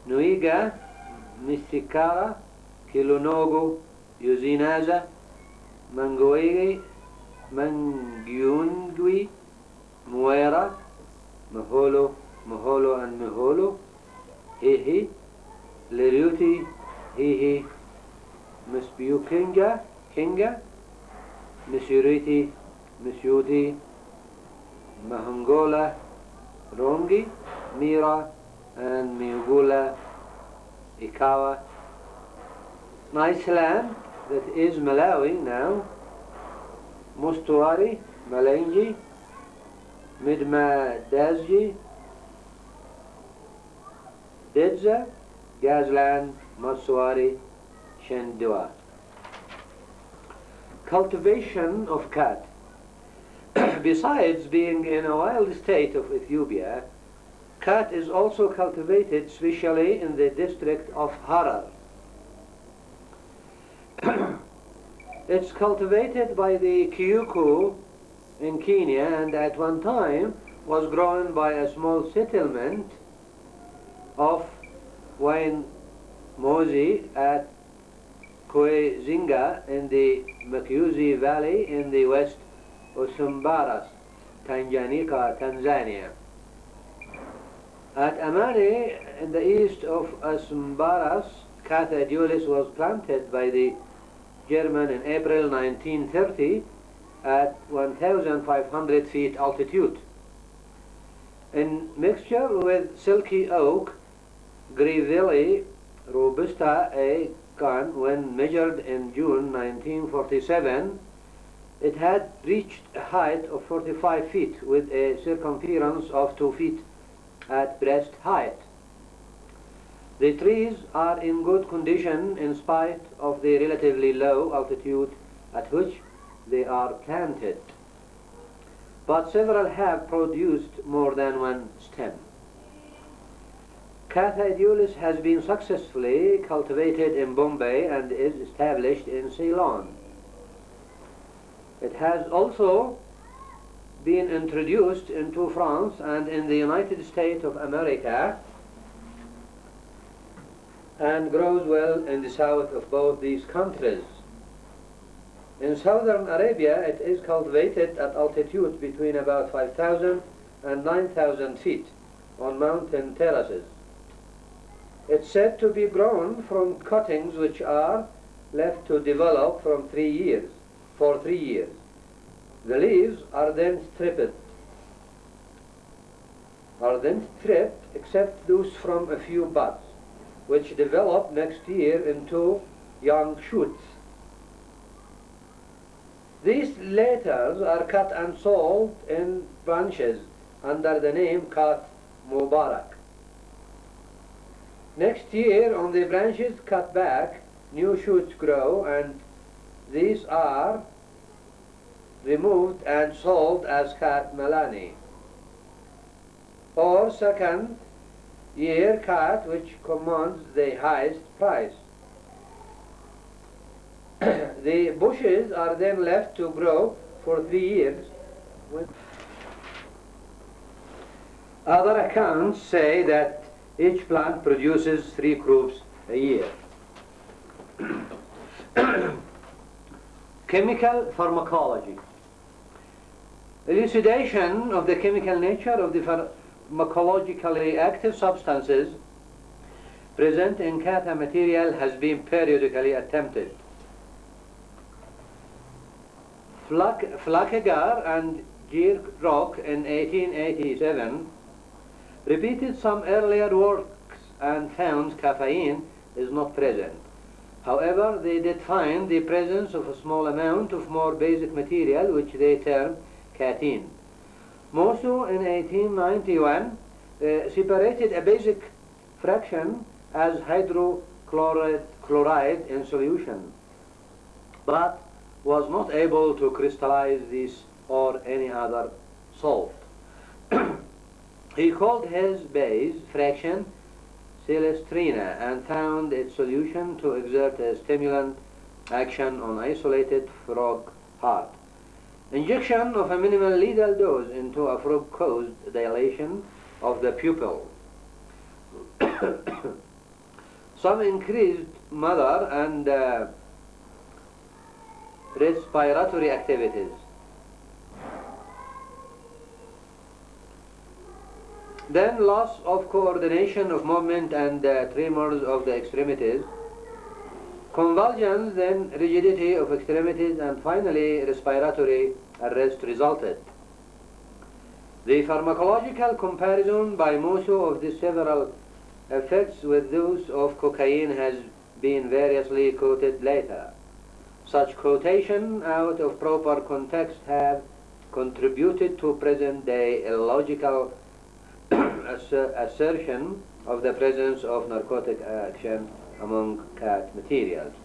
Nuiga, Mystikara, Kilonogo, Yuzinaza, Mangoegi, Mangyungui, Muera, Maholo, Maholo and Maholo, Hihi, Leriuti, Hihi, Misbukinga, Kinga, Misuriti, Misyuti, Mahangola, Rongi, Mira, and Miugula, Ikawa. Iceland, that is Malawi now, Mustuari, Malenji, Midmadazji, Dedza, Gazland, Matsuari, Shendua. Cultivation of cat. Besides being in a wild state of Ethiopia, cat is also cultivated, especially in the district of Harar. It's cultivated by the Kyuku in Kenya, and at one time was grown by a small settlement of Wayne Mozi at Kwezinga in the Makuzi Valley in the west Usumbaras, Tanzania. At Amani, in the east of Usumbaras, Catha edulis was planted by the German in April 1930 at 1,500 feet altitude. In mixture with silky oak, Greville Robusta A. Gun, when measured in June 1947, it had reached a height of 45 feet with a circumference of 2 feet at breast height. The trees are in good condition in spite of the relatively low altitude at which they are planted, but several have produced more than one stem. Catha edulis has been successfully cultivated in Bombay and is established in Ceylon. It has also been introduced into France and in the United States of America, and grows well in the south of both these countries. In southern Arabia, it is cultivated at altitude between about 5,000 and 9,000 feet on mountain terraces. It's said to be grown from cuttings which are left to develop for 3 years. The leaves are then stripped except those from a few buds, which develop next year into young shoots. These latter are cut and sold in bunches under the name Kat Mubarak. Next year, on the branches cut back, new shoots grow, and these are removed and sold as Kat Malani, or second year cat, which commands the highest price. The bushes are then left to grow for 3 years. Other accounts say that each plant produces 3 crops a year. Chemical pharmacology. Elucidation of the chemical nature of the pharmacologically active substances present in Catha material has been periodically attempted. Flackegar and Gierrock in 1887 repeated some earlier works and found caffeine is not present. However, they did find the presence of a small amount of more basic material which they term catene. Mosu in 1891 separated a basic fraction as hydrochloride in solution, but was not able to crystallize this or any other salt. He called his base fraction Celestrina and found its solution to exert a stimulant action on isolated frog heart. Injection of a minimal lethal dose into a frog caused dilation of the pupil. some increased motor and respiratory activities. Then loss of coordination of movement and tremors of the extremities, convulsions, then rigidity of extremities, and finally respiratory arrest resulted. The pharmacological comparison by Musso of the several effects with those of cocaine has been variously quoted later. Such quotation out of proper context have contributed to present-day illogical assertion of the presence of narcotic action among cat materials.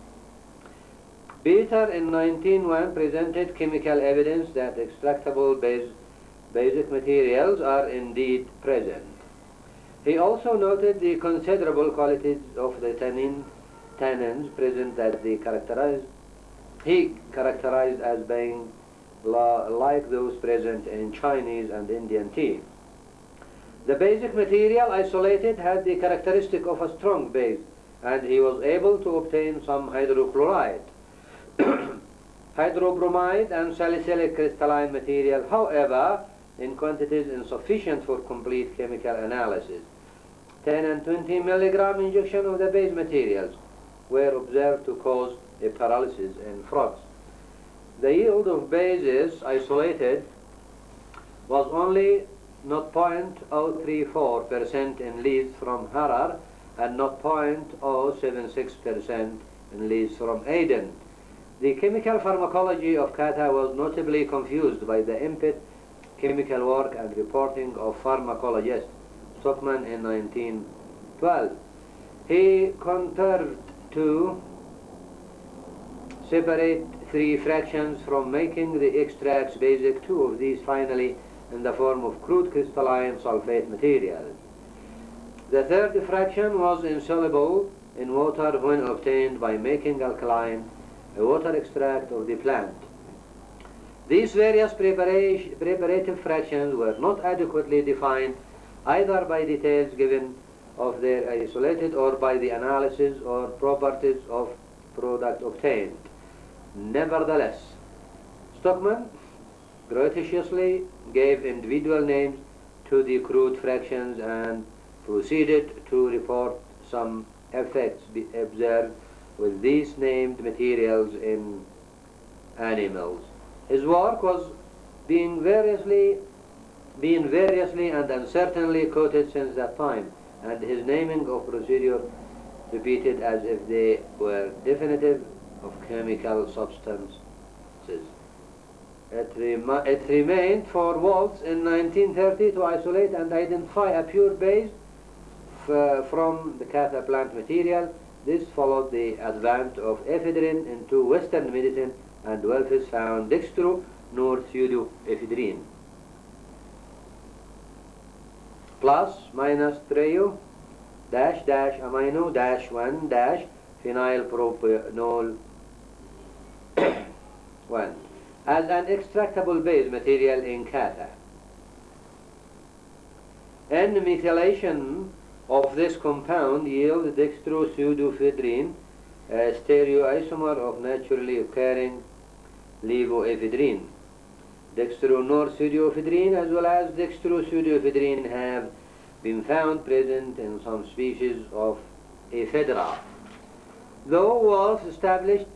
Beater in 1901 presented chemical evidence that extractable basic materials are indeed present. He also noted the considerable qualities of the tannins present that he characterized as being like those present in Chinese and Indian tea. The basic material isolated had the characteristic of a strong base, and he was able to obtain some hydrochloride, hydrobromide, and salicylic crystalline material, however, in quantities insufficient for complete chemical analysis. 10 and 20 milligram injection of the base materials were observed to cause a paralysis in frogs. The yield of bases isolated was only 0.034% in leads from Harar and 0.076% in leads from Aden. The chemical pharmacology of Kata was notably confused by the impet chemical work and reporting of pharmacologist Stockman in 1912. He contrived to separate 3 fractions from making the extracts basic, 2 of these finally in the form of crude crystalline sulfate material. The 3rd fraction was insoluble in water when obtained by making alkaline a water extract of the plant. These various preparative fractions were not adequately defined either by details given of their isolated or by the analysis or properties of product obtained. Nevertheless, Stockman gratuitously gave individual names to the crude fractions and proceeded to report some effects observed with these named materials in animals. His work was being variously and uncertainly quoted since that time, and his naming of procedure repeated as if they were definitive of chemical substances. It remained for Waltz in 1930 to isolate and identify a pure base from the Kata plant material. This followed the advent of ephedrine into Western medicine, and Welfs found dextro nor pseudoephedrine plus minus trio dash amino dash 1 dash phenylpropanol 1 as an extractable base material in Kata. N-methylation of this compound yields dextro-pseudoephedrine, a stereoisomer of naturally occurring levoephedrine. Dextro-nor-pseudoephedrine as well as dextro-pseudoephedrine have been found present in some species of ephedra. Though Walsh established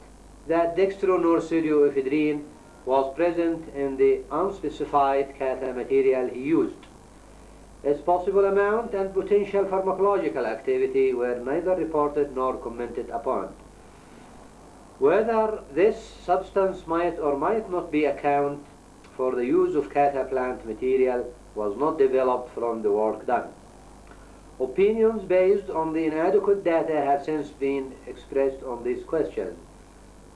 that dextro-nor-pseudoephedrine was present in the unspecified Kata material he used, its possible amount and potential pharmacological activity were neither reported nor commented upon. Whether this substance might or might not be account for the use of Kata plant material was not developed from the work done. Opinions based on the inadequate data have since been expressed on these questions.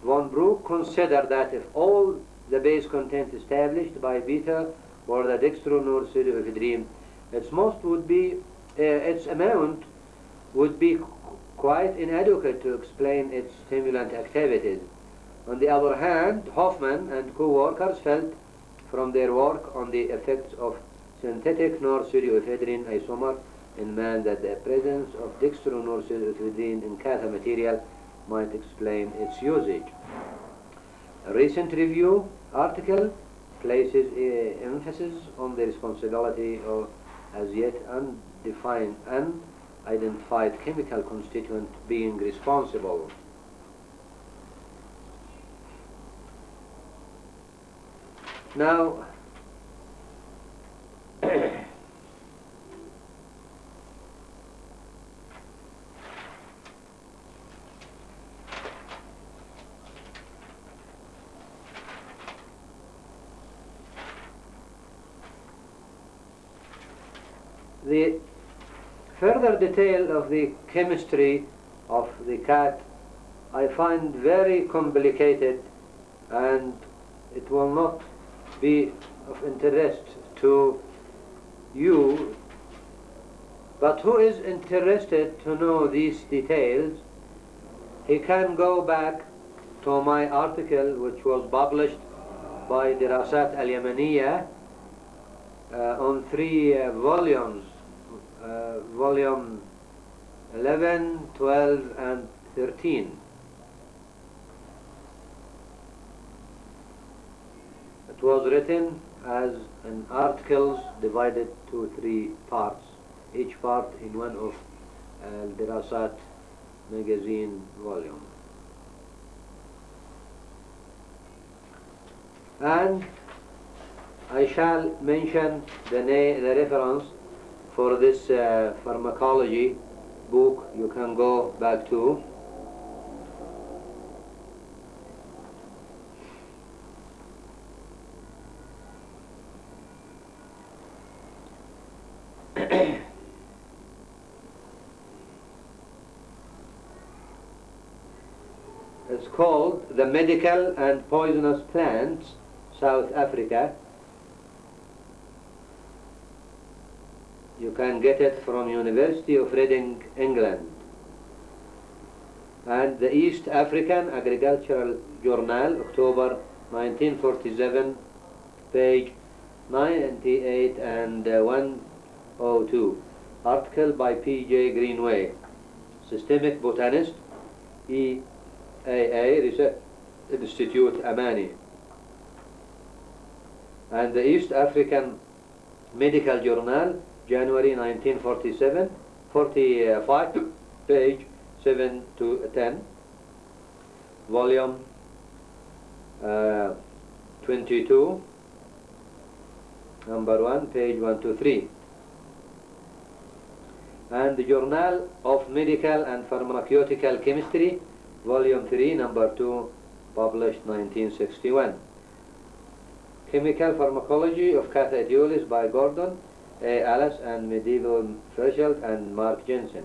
Von Broek considered that if all the base content established by beta or the dextro-nor-pseudoephedrine, its amount would be quite inadequate to explain its stimulant activities. On the other hand, Hoffman and co-workers felt from their work on the effects of synthetic nor-pseudoephedrine isomer in man that the presence of dextronorsilitidine in Katha material might explain its usage. A recent review article places emphasis on the responsibility of as yet undefined, unidentified chemical constituent being responsible. Now, the further detail of the chemistry of the cat I find very complicated, and it will not be of interest to you, but who is interested to know these details, he can go back to my article which was published by Dirasat Al-Yamaniya on 3 volumes, volume 11, 12 and 13. It was written as an articles divided to 3 parts, each part in one of Dirasat magazine volume. And I shall mention the reference for this pharmacology book you can go back to. It's called The Medical and Poisonous Plants, South Africa. You can get it from University of Reading, England. And the East African Agricultural Journal, October 1947, page 98 and 102. Article by P.J. Greenway, Systemic Botanist, EAA Research Institute, Amani. And the East African Medical Journal, January 1947, 45, page 7 to 10, volume 22, number 1, page 1 to 3. And the Journal of Medical and Pharmaceutical Chemistry, volume 3, number 2, published 1961. Chemical Pharmacology of Catha Edulis by Gordon A. Alice and Medieval Furchelt and Mark Jensen.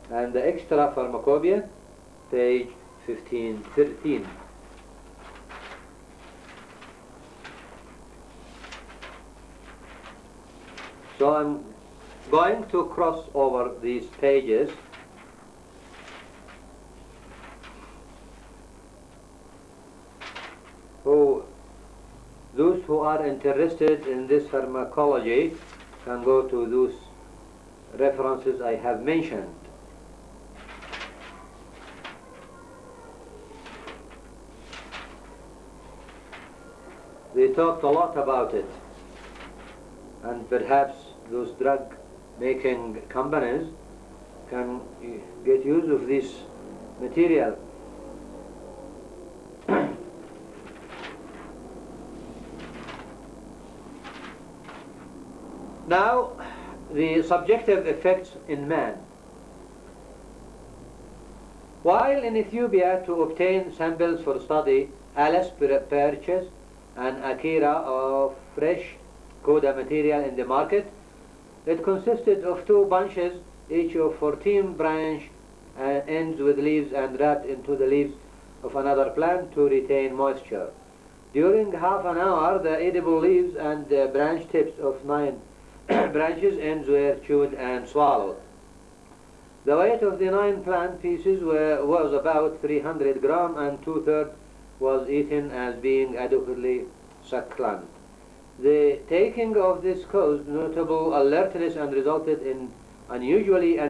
And the Extra Pharmacopoeia, page 1513. So I'm going to cross over these pages. Those who are interested in this pharmacology can go to those references I have mentioned. They talked a lot about it, and perhaps those drug making companies can get use of this material. Now, the subjective effects in man. While in Ethiopia to obtain samples for study, Alice purchased an Akira of fresh Coda material in the market. It consisted of 2 bunches, each of 14 branch ends with leaves and wrapped into the leaves of another plant to retain moisture. During half an hour, the edible leaves and the branch tips of 9 branches ends were chewed and swallowed. The weight of the 9 plant pieces was about 300 grams, and 2/3 was eaten as being adequately succulent. The taking of this caused notable alertness and resulted in unusually